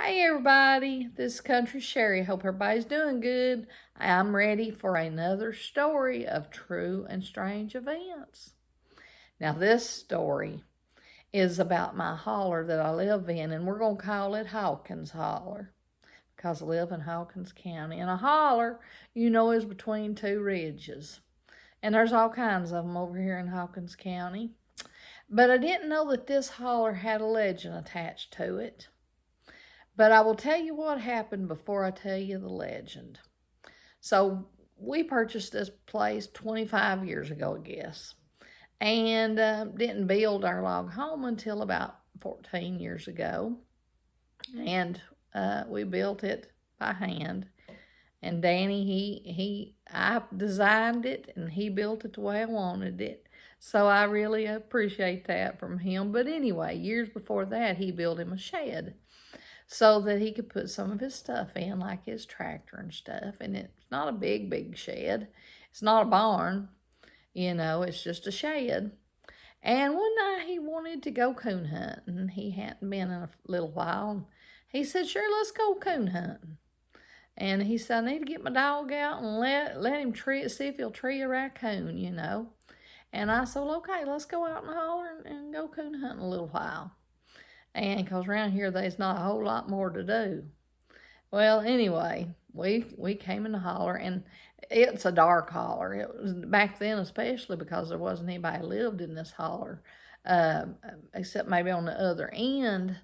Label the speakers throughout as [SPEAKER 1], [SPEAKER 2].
[SPEAKER 1] Hey everybody, this is Country Sherry. Hope everybody's doing good. I'm ready for another story of true and strange events. Now this story is about my holler that I live in, and we're going to call it Hawkins Holler because I live in Hawkins County. And a holler, is between two ridges. And there's all kinds of them over here in Hawkins County. But I didn't know that this holler had a legend attached to it. But I will tell you what happened before I tell you the legend. So we purchased this place 25 years ago, I guess, and didn't build our log home until about 14 years ago. And we built it by hand. And Danny, I designed it and he built it the way I wanted it. So I really appreciate that from him. But anyway, years before that, he built him a shed so that he could put some of his stuff in, like his tractor and stuff. And it's not a big shed. It's not a barn, it's just a shed. And one night he wanted to go coon hunting. He hadn't been in a little while. He said, sure, let's go coon hunting. And he said, I need to get my dog out and let him see if he'll tree a raccoon, And I said, well, okay, let's go out in the holler and go coon hunting a little while. And because around here there's not a whole lot more to do. Well, anyway, we came in the holler, and it's a dark holler. It was back then, especially because there wasn't anybody lived in this holler, except maybe on the other end.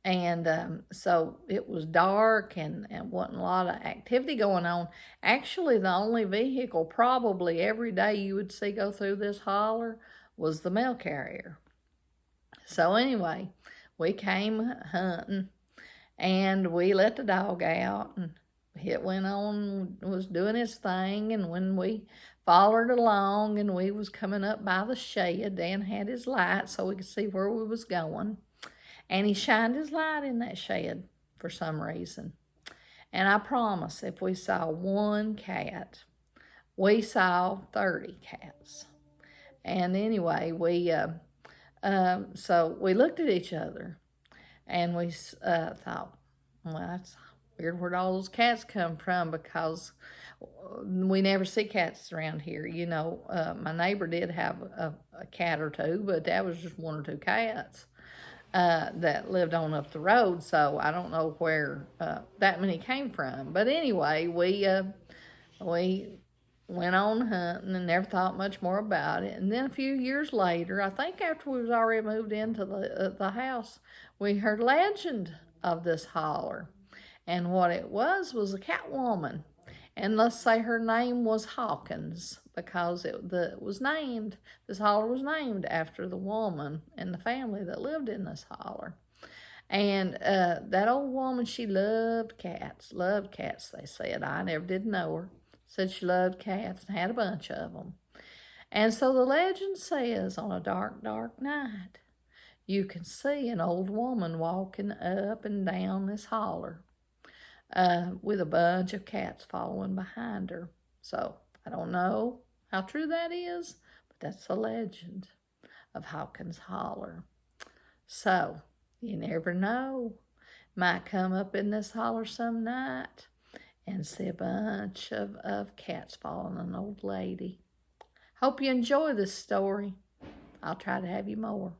[SPEAKER 1] And so it was dark and wasn't a lot of activity going on. Actually, the only vehicle probably every day you would see go through this holler was the mail carrier. So anyway, we came hunting and we let the dog out, and it went on, was doing its thing. And when we followed along and we was coming up by the shed, Dan had his light so we could see where we was going. And he shined his light in that shed for some reason. And I promise, if we saw one cat, we saw 30 cats. And anyway, so we looked at each other and we thought, well, that's weird where'd all those cats come from, because we never see cats around here. My neighbor did have a cat or two, but that was just one or two cats that lived on up the road. So I don't know where that many came from. But anyway, we went on hunting and never thought much more about it. And then a few years later, I think after we was already moved into the house, we heard legend of this holler. And what it was a cat woman. And let's say her name was Hawkins, because this holler was named after the woman and the family that lived in this holler. And that old woman, she loved cats, they said. I never did know her. Said she loved cats and had a bunch of them. And so the legend says on a dark night, you can see an old woman walking up and down this holler with a bunch of cats following behind her. So I don't know how true that is, but that's the legend of Hawkins Holler. So you never know. Might come up in this holler some night and see a bunch of cats following an old lady. Hope you enjoy this story. I'll try to have you more.